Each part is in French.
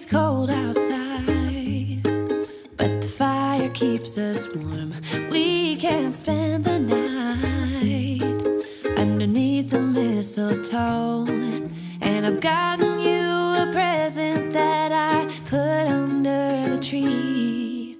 It's cold outside, but the fire keeps us warm. We can spend the night underneath the mistletoe. And I've gotten you a present that I put under the tree.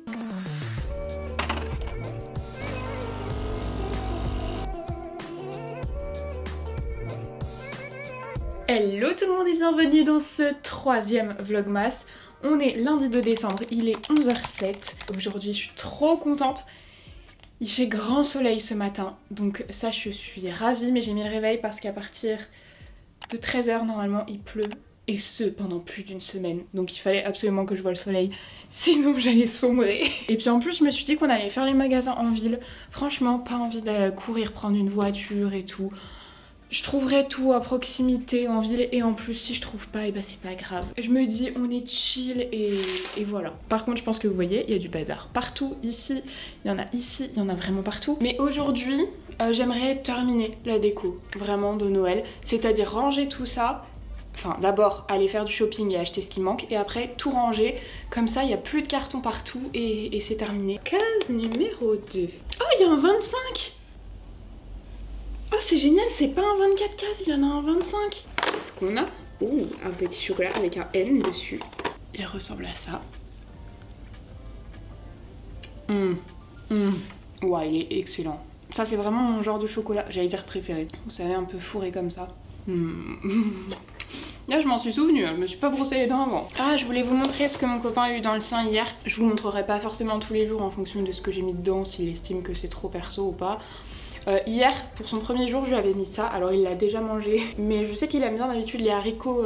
Hello tout le monde et bienvenue dans ce troisième vlogmas. On est lundi 2 décembre, il est 11h07. Aujourd'hui je suis trop contente. Il fait grand soleil ce matin, donc ça je suis ravie, mais j'ai mis le réveil parce qu'à partir de 13h normalement il pleut. Et ce pendant plus d'une semaine, donc il fallait absolument que je voie le soleil, sinon j'allais sombrer. Et puis en plus je me suis dit qu'on allait faire les magasins en ville. Franchement pas envie de courir prendre une voiture et tout. Je trouverai tout à proximité en ville et en plus si je trouve pas, et bah c'est pas grave. Je me dis on est chill et voilà. Par contre je pense que vous voyez, il y a du bazar partout, ici, il y en a vraiment partout. Mais aujourd'hui, j'aimerais terminer la déco vraiment de Noël, c'est-à-dire ranger tout ça. Enfin d'abord aller faire du shopping et acheter ce qui manque et après tout ranger, comme ça il n'y a plus de cartons partout et c'est terminé. Case numéro 2. Oh il y a un 25. Oh c'est génial, c'est pas un 24 cases, il y en a un 25. Qu'est-ce qu'on a? Oh, un petit chocolat avec un N dessus. Il ressemble à ça. Ouais, il est excellent. Ça c'est vraiment mon genre de chocolat, j'allais dire préféré. Vous savez, un peu fourré comme ça. Là je m'en suis souvenue, je me suis pas brossé les dents avant. Ah, je voulais vous montrer ce que mon copain a eu dans le sien hier. Je vous montrerai pas forcément tous les jours en fonction de ce que j'ai mis dedans, s'il estime que c'est trop perso ou pas. Hier, pour son premier jour, je lui avais mis ça. Alors il l'a déjà mangé, mais je sais qu'il aime bien d'habitude les haricots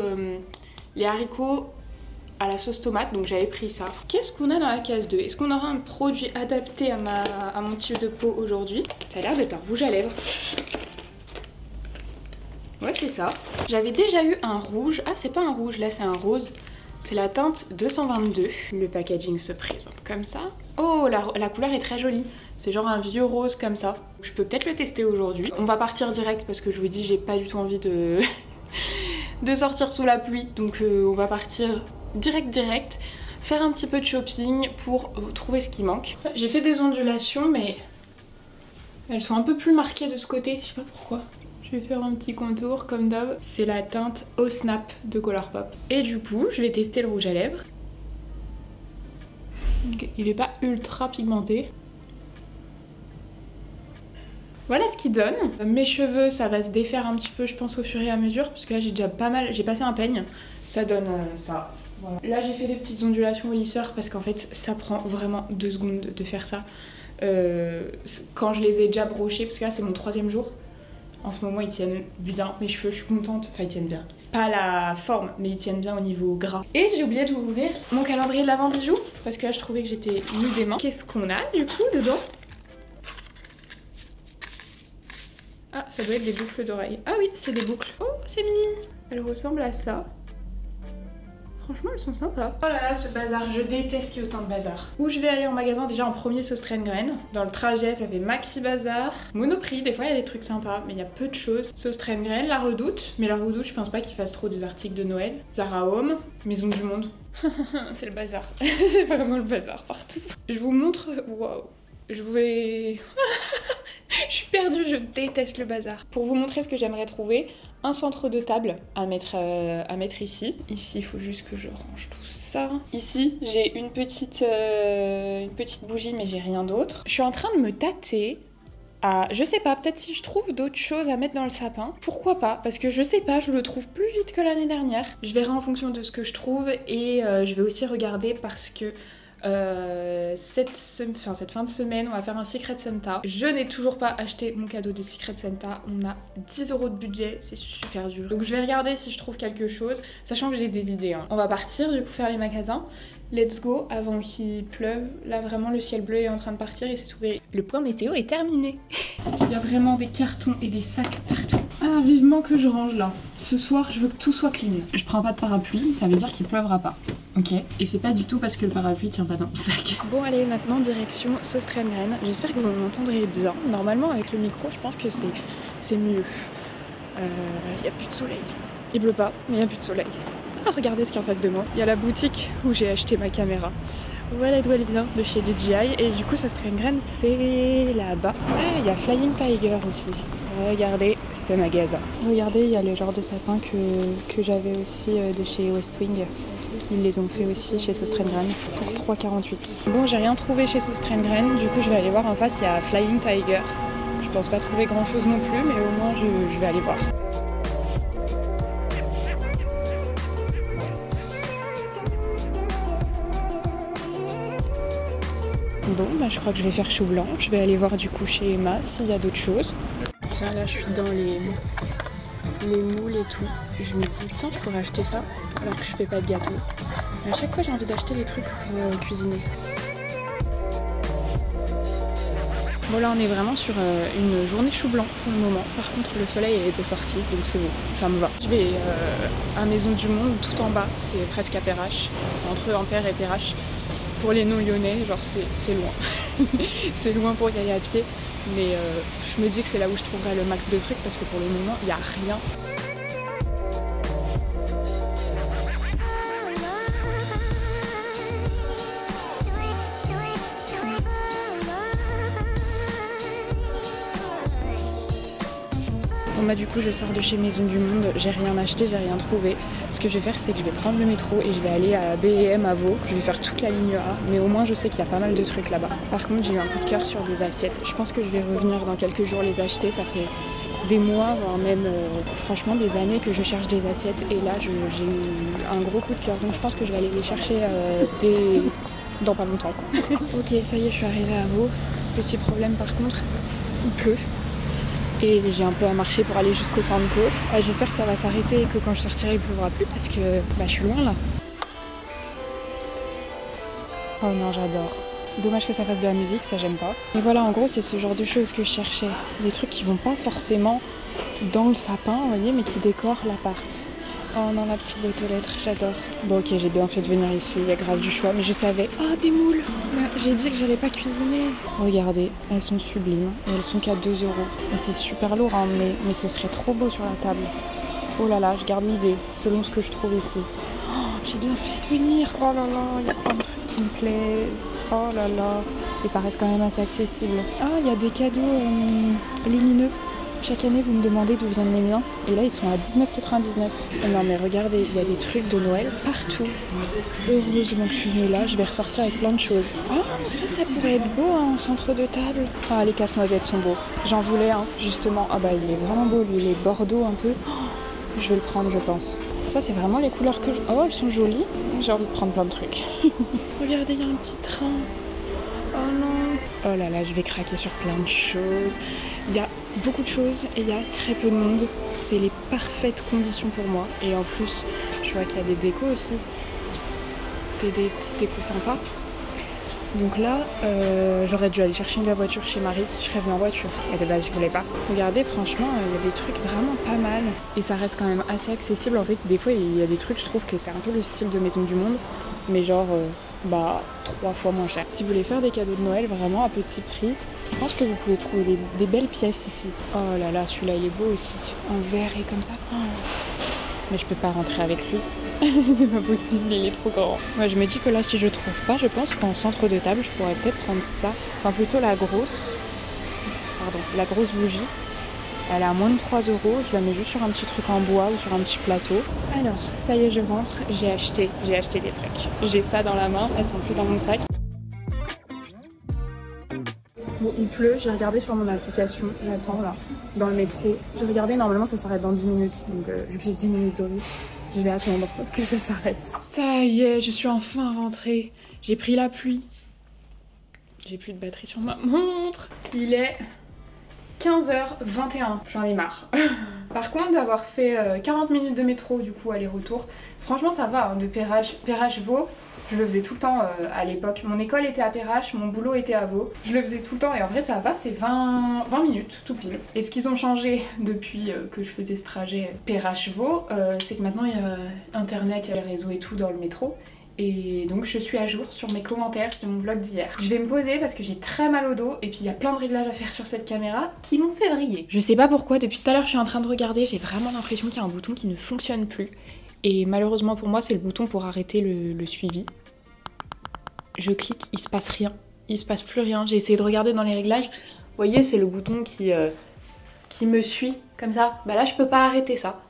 à la sauce tomate, donc j'avais pris ça. Qu'est-ce qu'on a dans la case 2? Est-ce qu'on aura un produit adapté à mon type de peau aujourd'hui? Ça a l'air d'être un rouge à lèvres. Ouais, c'est ça. J'avais déjà eu un rouge. Ah, c'est pas un rouge, là c'est un rose. C'est la teinte 222. Le packaging se présente comme ça. Oh, la couleur est très jolie. C'est genre un vieux rose comme ça. Je peux peut-être le tester aujourd'hui. On va partir direct parce que je vous dis, j'ai pas du tout envie de sortir sous la pluie. Donc on va partir direct. Faire un petit peu de shopping pour trouver ce qui manque. J'ai fait des ondulations, mais elles sont un peu plus marquées de ce côté. Je sais pas pourquoi. Je vais faire un petit contour comme d'hab. C'est la teinte Au Snap de Colourpop. Et du coup, je vais tester le rouge à lèvres. Okay. Il est pas ultra pigmenté. Voilà ce qu'il donne. Mes cheveux, ça va se défaire un petit peu, je pense, au fur et à mesure, parce que là, j'ai déjà pas mal... J'ai passé un peigne. Ça donne ça. Voilà. Là, j'ai fait des petites ondulations au lisseur, parce qu'en fait, ça prend vraiment 2 secondes de faire ça. Quand je les ai déjà brochés, parce que là, c'est mon 3e jour. En ce moment, ils tiennent bien. Mes cheveux, je suis contente. Enfin, ils tiennent bien. Pas la forme, mais ils tiennent bien au niveau gras. Et j'ai oublié de vous ouvrir mon calendrier de l'Avent bijoux, parce que là, je trouvais que j'étais nue des mains. Qu'est-ce qu'on a, du coup, dedans? Ah, ça doit être des boucles d'oreilles. Ah oui, c'est des boucles. Oh, c'est Mimi. Elles ressemblent à ça. Franchement, elles sont sympas. Oh là là, ce bazar, je déteste qu'il y ait autant de bazar. Où je vais aller en magasin, déjà en premier, ce Strain. Dans le trajet, ça fait Maxi Bazar. Monoprix, des fois, il y a des trucs sympas, mais il y a peu de choses. Ce Strain, La Redoute. Mais La Redoute, je pense pas qu'ils fassent trop des articles de Noël. Zara Home, Maison du Monde. C'est le bazar. C'est vraiment le bazar partout. Je vous montre... Waouh. Je vais... Je suis perdue, je déteste le bazar. Pour vous montrer ce que j'aimerais trouver, un centre de table à mettre ici. Ici, il faut juste que je range tout ça. Ici, j'ai une petite bougie, mais j'ai rien d'autre. Je suis en train de me tâter à... Je sais pas, peut-être si je trouve d'autres choses à mettre dans le sapin. Pourquoi pas? Parce que je sais pas, je le trouve plus vite que l'année dernière. Je verrai en fonction de ce que je trouve et je vais aussi regarder parce que... cette fin de semaine on va faire un Secret Santa. Je n'ai toujours pas acheté mon cadeau de Secret Santa. On a 10 € de budget, c'est super dur. Donc je vais regarder si je trouve quelque chose, sachant que j'ai des idées hein. On va partir du coup faire les magasins. Let's go avant qu'il pleuve. Là vraiment le ciel bleu est en train de partir et c'est tout gris. Le point météo est terminé. Il y a vraiment des cartons et des sacs partout. Ah vivement que je range là. Ce soir je veux que tout soit clean. Je prends pas de parapluie, ça veut dire qu'il pleuvra pas. Ok. Et c'est pas du tout parce que le parapluie tient pas dans le sac. Bon allez, maintenant direction Sauce Strain. J'espère que vous m'entendrez bien. Normalement avec le micro je pense que c'est mieux. Il y a plus de soleil. Il pleut pas, mais il y a plus de soleil. Ah, regardez ce qu'il y a en face de moi. Il y a la boutique où j'ai acheté ma caméra. Voilà d'où elle vient, de chez DJI. Et du coup, ce serait une graine, c'est là-bas. Ah, il y a Flying Tiger aussi. Regardez ce magasin. Regardez, il y a le genre de sapin que j'avais aussi de chez West Wing. Ils les ont fait aussi chez Sostrengren pour 3,48. Bon, j'ai rien trouvé chez Sostrengren, du coup je vais aller voir en face, il y a Flying Tiger. Je pense pas trouver grand chose non plus, mais au moins je vais aller voir. Bon, bah je crois que je vais faire chou blanc. Je vais aller voir du coup chez Emma s'il y a d'autres choses. Tiens, là je suis dans les moules et tout. Je me dis, tiens, je pourrais acheter ça alors que je fais pas de gâteau. À chaque fois, j'ai envie d'acheter des trucs pour cuisiner. Bon, là, on est vraiment sur une journée chou blanc pour le moment. Par contre, le soleil est de sortie, donc c'est bon, ça me va. Je vais à Maison du Monde, tout en bas. C'est presque à Perrache. C'est entre Ampère et Perrache. Pour les non-lyonnais, genre, c'est loin. C'est loin pour y aller à pied. Mais je me dis que c'est là où je trouverai le max de trucs parce que pour le moment, il n'y a rien. Bon bah du coup je sors de chez Maison du Monde, j'ai rien acheté, j'ai rien trouvé. Ce que je vais faire c'est que je vais prendre le métro et je vais aller à B&M à Vaud. Je vais faire toute la ligne A, mais au moins je sais qu'il y a pas mal de trucs là-bas. Par contre j'ai eu un coup de cœur sur des assiettes. Je pense que je vais revenir dans quelques jours les acheter, ça fait des mois, voire même franchement des années que je cherche des assiettes et là j'ai eu un gros coup de cœur. Donc je pense que je vais aller les chercher dans pas longtemps. Ok, ça y est, je suis arrivée à Vaud. Petit problème par contre, il pleut. Et j'ai un peu à marcher pour aller jusqu'au Sandco. J'espère que ça va s'arrêter et que quand je sortirai il pleuvra plus parce que je suis loin là. Oh non, j'adore. Dommage que ça fasse de la musique, ça j'aime pas. Mais voilà, en gros c'est ce genre de choses que je cherchais. Des trucs qui vont pas forcément dans le sapin, vous voyez, mais qui décorent l'appart. Oh non, la petite boîte aux lettres, j'adore. Bon ok, j'ai bien fait de venir ici, il y a grave du choix, mais je savais. Oh, des moules. J'ai dit que j'allais pas cuisiner. Regardez, elles sont sublimes et elles sont qu'à 2 €. Et c'est super lourd à emmener, mais ce serait trop beau sur la table. Oh là là, je garde l'idée, selon ce que je trouve ici. Oh, j'ai bien fait de venir. Oh là là, il y a plein de trucs qui me plaisent. Oh là là. Et ça reste quand même assez accessible. Ah, il y a des cadeaux lumineux. Chaque année, vous me demandez d'où viennent les miens. Et là, ils sont à 19,99 €. Non, mais regardez, il y a des trucs de Noël partout. Heureusement que je suis venue là, je vais ressortir avec plein de choses. Oh, ça pourrait être beau, hein, en centre de table. Ah, les casse-noisettes sont beaux. J'en voulais un, justement. Ah bah, il est vraiment beau, lui. Il est bordeaux un peu. Oh, je vais le prendre, je pense. Ça, c'est vraiment les couleurs que je... Oh, elles sont jolies. J'ai envie de prendre plein de trucs. Regardez, il y a un petit train. Oh non. Oh là là, je vais craquer sur plein de choses. Il y a beaucoup de choses et il y a très peu de monde. C'est les parfaites conditions pour moi. Et en plus, je vois qu'il y a des décos aussi. Des petites décos sympas. Donc là, j'aurais dû aller chercher la voiture chez Marie. Je serais venue en voiture. Et de base, je voulais pas. Regardez, franchement, il y a des trucs vraiment pas mal. Et ça reste quand même assez accessible. En fait, des fois, il y a des trucs, je trouve que c'est un peu le style de Maison du Monde. Mais genre... 3 fois moins cher. Si vous voulez faire des cadeaux de Noël vraiment à petit prix, je pense que vous pouvez trouver des belles pièces ici. Oh là là, celui-là il est beau aussi. En verre et comme ça. Oh. Mais je peux pas rentrer avec lui. C'est pas possible, il est trop grand. Moi je me dis que là si je trouve pas, je pense qu'en centre de table je pourrais peut-être prendre ça. Enfin plutôt la grosse bougie. Elle est à moins de 3 €, je la mets juste sur un petit truc en bois ou sur un petit plateau. Alors, ça y est, je rentre, j'ai acheté des trucs. J'ai ça dans la main, ça ne tient plus dans mon sac. Bon, il pleut, j'ai regardé sur mon application, j'attends là, dans le métro. J'ai regardé, normalement ça s'arrête dans 10 minutes, donc vu que j'ai 10 minutes de route, je vais attendre que ça s'arrête. Ça y est, je suis enfin rentrée. J'ai pris la pluie. J'ai plus de batterie sur ma montre. Il est 15h21, j'en ai marre. Par contre d'avoir fait 40 minutes de métro du coup aller-retour, franchement ça va, hein, de Perrache-Vaud, je le faisais tout le temps à l'époque. Mon école était à Perrache, mon boulot était à Vaud, je le faisais tout le temps et en vrai ça va, c'est 20 minutes tout pile. Et ce qu'ils ont changé depuis que je faisais ce trajet Perrache-Vaud, c'est que maintenant il y a internet, il y a les réseaux et tout dans le métro. Et donc je suis à jour sur mes commentaires de mon vlog d'hier. Je vais me poser parce que j'ai très mal au dos et puis il y a plein de réglages à faire sur cette caméra qui m'ont fait vriller. Je sais pas pourquoi, depuis tout à l'heure je suis en train de regarder, j'ai vraiment l'impression qu'il y a un bouton qui ne fonctionne plus. Et malheureusement pour moi, c'est le bouton pour arrêter le suivi. Je clique, il se passe rien. Il se passe plus rien. J'ai essayé de regarder dans les réglages. Vous voyez, c'est le bouton qui me suit comme ça. Bah là, je peux pas arrêter ça.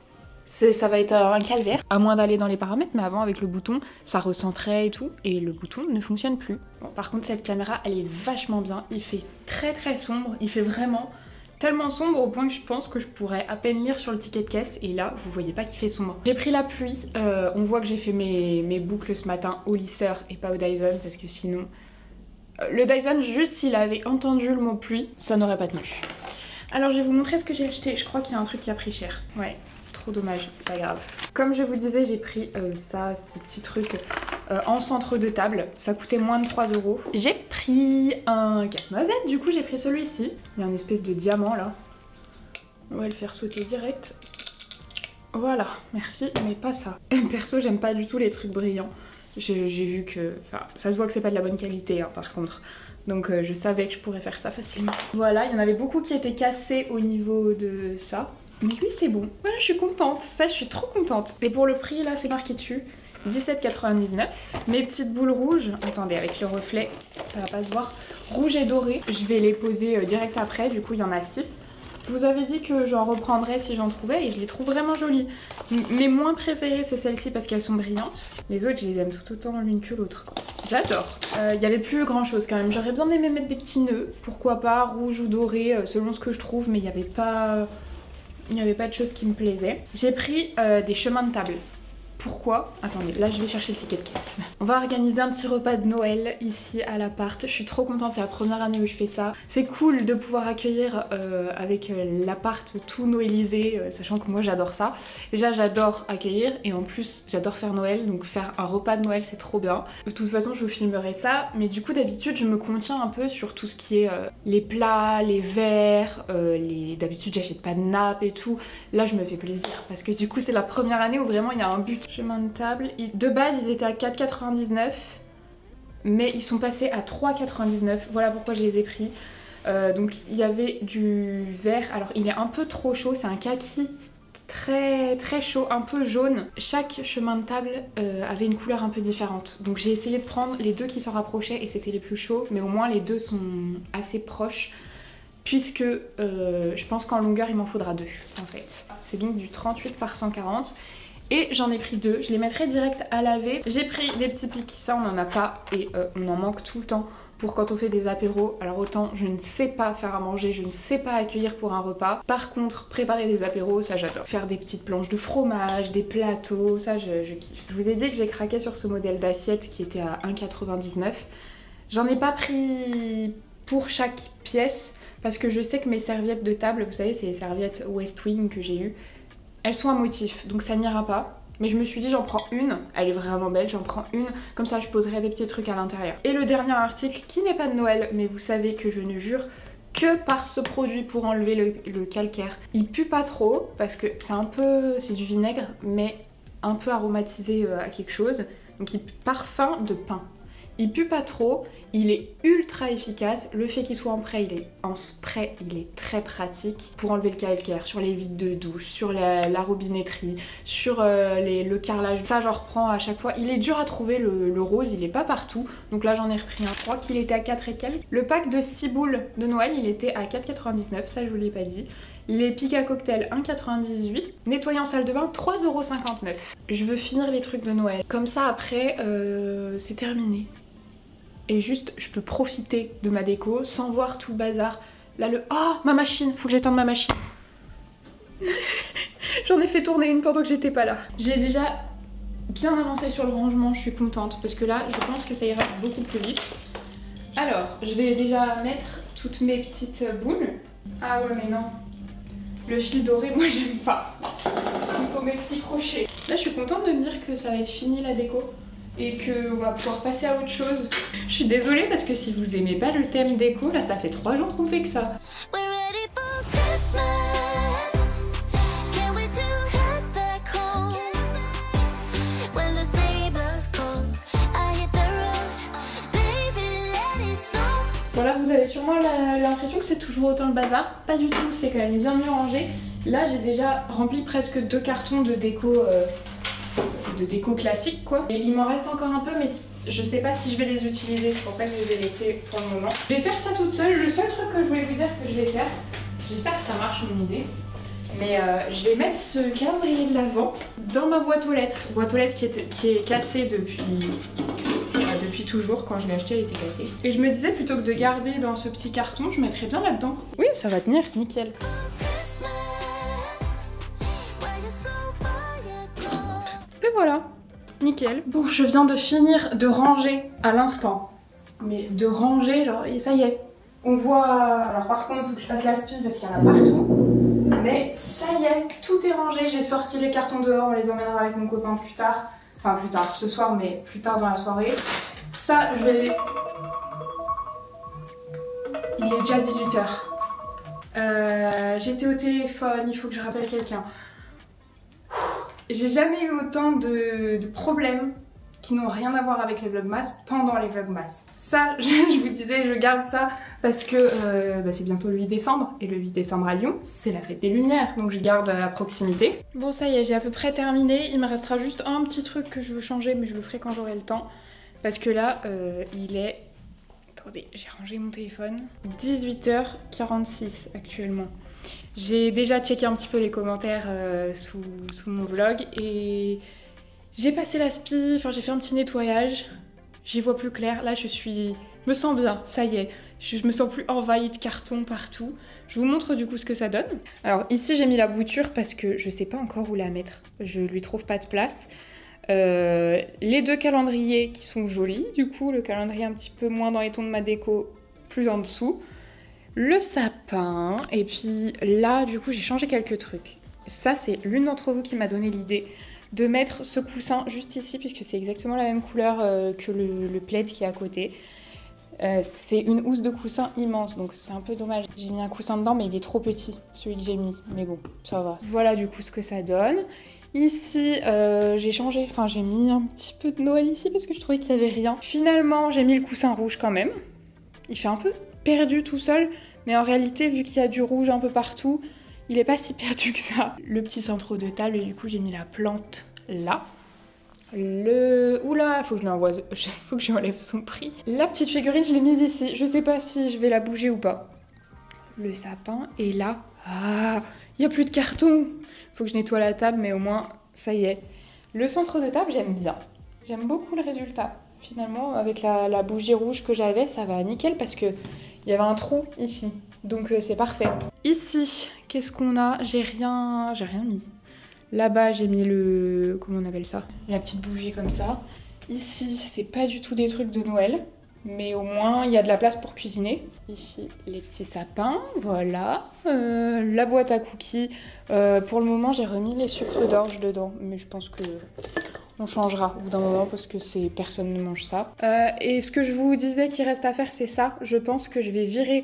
Ça va être un calvaire. À moins d'aller dans les paramètres, mais avant, avec le bouton, ça recentrait et tout. Et le bouton ne fonctionne plus. Bon, par contre, cette caméra, elle est vachement bien. Il fait très très sombre. Il fait vraiment tellement sombre au point que je pense que je pourrais à peine lire sur le ticket de caisse. Et là, vous voyez pas qu'il fait sombre. J'ai pris la pluie. On voit que j'ai fait mes boucles ce matin au lisseur et pas au Dyson, parce que sinon... Le Dyson, juste s'il avait entendu le mot pluie, ça n'aurait pas tenu. Alors je vais vous montrer ce que j'ai acheté. Je crois qu'il y a un truc qui a pris cher. Ouais, trop dommage, c'est pas grave. Comme je vous disais, j'ai pris ce petit truc en centre de table. Ça coûtait moins de 3 €. J'ai pris un casse-noisette, du coup j'ai pris celui-ci. Il y a une espèce de diamant là. On va le faire sauter direct. Voilà, merci, mais pas ça. Perso, j'aime pas du tout les trucs brillants. J'ai vu que... Enfin, ça se voit que c'est pas de la bonne qualité, hein, par contre. Donc je savais que je pourrais faire ça facilement. Voilà, il y en avait beaucoup qui étaient cassés au niveau de ça. Mais lui, c'est bon. Voilà, je suis contente. Ça, je suis trop contente. Et pour le prix, là, c'est marqué dessus. 17,99. Mes petites boules rouges. Attendez, avec le reflet, ça va pas se voir. Rouge et doré. Je vais les poser direct après. Du coup, il y en a 6. Je vous avais dit que j'en reprendrais si j'en trouvais et je les trouve vraiment jolies. Mes moins préférées, c'est celles-ci parce qu'elles sont brillantes. Les autres, je les aime tout autant l'une que l'autre, quoi. J'adore. Il y avait plus grand chose quand même. J'aurais bien aimé mettre des petits nœuds. Pourquoi pas, rouge ou doré, selon ce que je trouve, mais il n'y avait pas de choses qui me plaisaient. J'ai pris des chemins de table. Pourquoi? Attendez, là je vais chercher le ticket de caisse. On va organiser un petit repas de Noël ici à l'appart. Je suis trop contente, c'est la première année où je fais ça. C'est cool de pouvoir accueillir avec l'appart tout noëlisé, sachant que moi j'adore ça. Déjà j'adore accueillir et en plus j'adore faire Noël, donc faire un repas de Noël c'est trop bien. De toute façon je vous filmerai ça, mais du coup d'habitude je me contiens un peu sur tout ce qui est les plats, les verres, d'habitude j'achète pas de nappe et tout. Là je me fais plaisir parce que du coup c'est la première année où vraiment il y a un but. Chemin de table. De base, ils étaient à 4,99, mais ils sont passés à 3,99. Voilà pourquoi je les ai pris. Donc il y avait du vert. Alors il est un peu trop chaud, c'est un kaki très très chaud, un peu jaune. Chaque chemin de table avait une couleur un peu différente. Donc j'ai essayé de prendre les deux qui s'en rapprochaient et c'était les plus chauds, mais au moins les deux sont assez proches. Puisque je pense qu'en longueur il m'en faudra 2 en fait. C'est donc du 38 par 140. Et j'en ai pris 2, je les mettrai direct à laver. J'ai pris des petits pics, ça on n'en a pas et on en manque tout le temps pour quand on fait des apéros. Alors autant je ne sais pas faire à manger, je ne sais pas accueillir pour un repas. Par contre, préparer des apéros, ça j'adore. Faire des petites planches de fromage, des plateaux, ça je kiffe. Je vous ai dit que j'ai craqué sur ce modèle d'assiette qui était à 1,99. J'en ai pas pris pour chaque pièce parce que je sais que mes serviettes de table, vous savez, c'est les serviettes West Wing que j'ai eues. Elles sont à motif, donc ça n'ira pas. Mais je me suis dit j'en prends une, elle est vraiment belle, j'en prends une, comme ça je poserai des petits trucs à l'intérieur. Et le dernier article, qui n'est pas de Noël, mais vous savez que je ne jure que par ce produit pour enlever le calcaire. Il pue pas trop, parce que c'est du vinaigre, mais un peu aromatisé à quelque chose. Donc il parfum de pain. Il pue pas trop, il est ultra efficace. Le fait qu'il soit en spray, il est très pratique pour enlever le calcaire sur les vides de douche, sur la robinetterie, sur le carrelage. Ça j'en reprends à chaque fois. Il est dur à trouver le rose, il est pas partout. Donc là j'en ai repris un. Je crois qu'il était à 4 et quelques. Le pack de 6 boules de Noël, il était à 4,99, ça je vous l'ai pas dit. Les pics à cocktail 1,98. Nettoyant salle de bain 3,59 €. Je veux finir les trucs de Noël. Comme ça après c'est terminé. Et juste, je peux profiter de ma déco sans voir tout le bazar. Là, oh, ma machine, faut que j'éteigne ma machine. J'en ai fait tourner une pendant que j'étais pas là. J'ai déjà bien avancé sur le rangement, je suis contente. Parce que là, je pense que ça ira beaucoup plus vite. Alors, je vais déjà mettre toutes mes petites boules. Ah ouais, mais non. Le fil doré, moi, j'aime pas. Il faut mes petits crochets. Là, je suis contente de me dire que ça va être fini la déco. Et qu'on va pouvoir passer à autre chose. Je suis désolée parce que si vous aimez pas le thème déco, là ça fait 3 jours qu'on fait que ça. Voilà, vous avez sûrement l'impression que c'est toujours autant le bazar. Pas du tout, c'est quand même bien mieux rangé. Là j'ai déjà rempli presque 2 cartons de déco de déco classique quoi. Et il m'en reste encore un peu mais je sais pas si je vais les utiliser, c'est pour ça que je les ai laissés pour le moment. Je vais faire ça toute seule. Le seul truc que je voulais vous dire que je vais faire, j'espère que ça marche mon idée, mais je vais mettre ce calendrier de l'Avent dans ma boîte aux lettres. Boîte aux lettres qui est cassée depuis toujours. Quand je l'ai acheté elle était cassée. Et je me disais plutôt que de garder dans ce petit carton, je mettrais bien là-dedans. Oui ça va tenir, nickel. Et voilà, nickel. Bon, je viens de finir de ranger à l'instant. Mais de ranger, genre, et ça y est. On voit... Alors par contre, il faut que je fasse la spie parce qu'il y en a partout. Mais ça y est, tout est rangé. J'ai sorti les cartons dehors, on les emmènera avec mon copain plus tard. Enfin, plus tard, ce soir, mais plus tard dans la soirée. Ça, je vais... Il est déjà 18h. J'étais au téléphone, il faut que je rappelle quelqu'un. J'ai jamais eu autant de problèmes qui n'ont rien à voir avec les vlogmas pendant les vlogmas. Ça, je vous disais, je garde ça parce que c'est bientôt le 8 décembre et le 8 décembre à Lyon, c'est la fête des Lumières, donc je garde à proximité. Bon ça y est, j'ai à peu près terminé, il me restera juste un petit truc que je veux changer mais je le ferai quand j'aurai le temps parce que là, il est... Attendez, j'ai rangé mon téléphone. 18h46 actuellement. J'ai déjà checké un petit peu les commentaires sous mon vlog et j'ai passé la spie, enfin j'ai fait un petit nettoyage, j'y vois plus clair, là je me sens bien, ça y est, je me sens plus envahie de cartons partout. Je vous montre du coup ce que ça donne. Alors ici j'ai mis la bouture parce que je sais pas encore où la mettre, je lui trouve pas de place. Les deux calendriers qui sont jolis, du coup le calendrier un petit peu moins dans les tons de ma déco, plus en dessous. Le sapin, et puis là du coup j'ai changé quelques trucs. Ça c'est l'une d'entre vous qui m'a donné l'idée de mettre ce coussin juste ici puisque c'est exactement la même couleur que le plaid qui est à côté. C'est une housse de coussin immense donc c'est un peu dommage. J'ai mis un coussin dedans mais il est trop petit celui que j'ai mis, mais bon ça va. Voilà du coup ce que ça donne. Ici j'ai changé, enfin j'ai mis un petit peu de Noël ici parce que je trouvais qu'il n'y avait rien. Finalement j'ai mis le coussin rouge quand même. Il fait un peu perdu tout seul, mais en réalité, vu qu'il y a du rouge un peu partout, il est pas si perdu que ça. Le petit centre de table, et du coup, j'ai mis la plante là. Oula, faut que je lui envoie... faut que j'enlève son prix. La petite figurine, je l'ai mise ici. Je sais pas si je vais la bouger ou pas. Le sapin, et là... Ah, il y a plus de carton. Faut que je nettoie la table, mais au moins, ça y est. Le centre de table, j'aime bien. J'aime beaucoup le résultat. Finalement, avec la bougie rouge que j'avais, ça va nickel parce que il y avait un trou ici. Donc c'est parfait. Ici, qu'est-ce qu'on a? J'ai rien mis. Là-bas, j'ai mis le... Comment on appelle ça? La petite bougie comme ça. Ici, c'est pas du tout des trucs de Noël. Mais au moins, il y a de la place pour cuisiner. Ici, les petits sapins, voilà. La boîte à cookies. Pour le moment, j'ai remis les sucres d'orge dedans. Mais je pense que... on changera au bout d'un moment parce que personne ne mange ça. Et ce que je vous disais qu'il reste à faire, c'est ça. Je pense que je vais virer,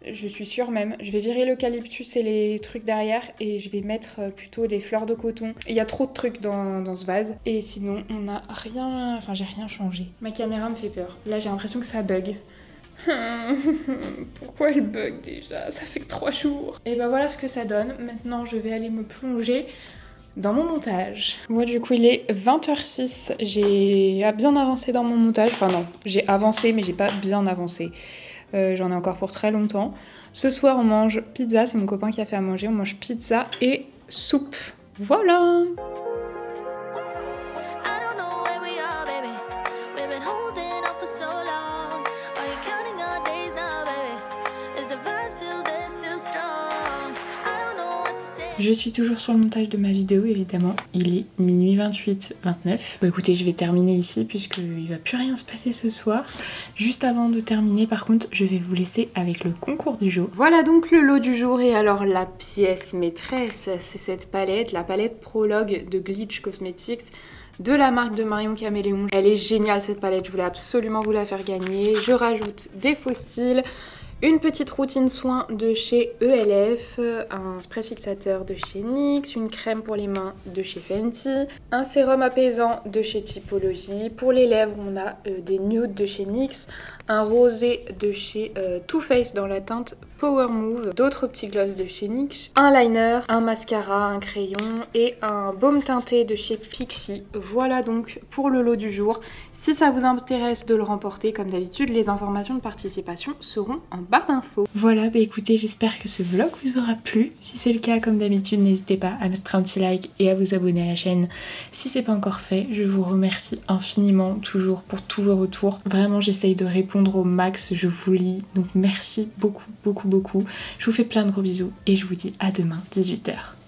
je suis sûre même, je vais virer l'eucalyptus et les trucs derrière et je vais mettre plutôt des fleurs de coton. Il y a trop de trucs dans ce vase. Et sinon, on n'a rien... Enfin, j'ai rien changé. Ma caméra me fait peur. Là, j'ai l'impression que ça bug. Pourquoi elle bug déjà? Ça fait que 3 jours. Et ben voilà ce que ça donne. Maintenant, je vais aller me plonger dans mon montage. Moi du coup il est 20h06, j'ai bien avancé dans mon montage, enfin non, j'ai avancé mais j'ai pas bien avancé. J'en ai encore pour très longtemps. Ce soir on mange pizza, c'est mon copain qui a fait à manger, on mange pizza et soupe. Voilà. Je suis toujours sur le montage de ma vidéo évidemment, il est minuit 28, 29. Bon écoutez, je vais terminer ici puisqu'il va plus rien se passer ce soir. Juste avant de terminer par contre, je vais vous laisser avec le concours du jour. Voilà donc le lot du jour et alors la pièce maîtresse, c'est cette palette, la palette Prologue de Glitch Cosmetics de la marque de Marion Caméléon. Elle est géniale cette palette, je voulais absolument vous la faire gagner. Je rajoute des fossiles, une petite routine soin de chez ELF, un spray fixateur de chez NYX, une crème pour les mains de chez Fenty, un sérum apaisant de chez Typologie. Pour les lèvres, on a des nudes de chez NYX, un rosé de chez Too Faced dans la teinte Power Move, d'autres petits glosses de chez NYX, un liner, un mascara, un crayon et un baume teinté de chez Pixi. Voilà donc pour le lot du jour. Si ça vous intéresse de le remporter, comme d'habitude, les informations de participation seront en barre d'infos. Voilà, bah écoutez, j'espère que ce vlog vous aura plu. Si c'est le cas, comme d'habitude, n'hésitez pas à mettre un petit like et à vous abonner à la chaîne si c'est pas encore fait. Je vous remercie infiniment toujours pour tous vos retours. Vraiment, j'essaye de répondre au max, je vous lis. Donc merci beaucoup, beaucoup, beaucoup. Je vous fais plein de gros bisous et je vous dis à demain, 18 h.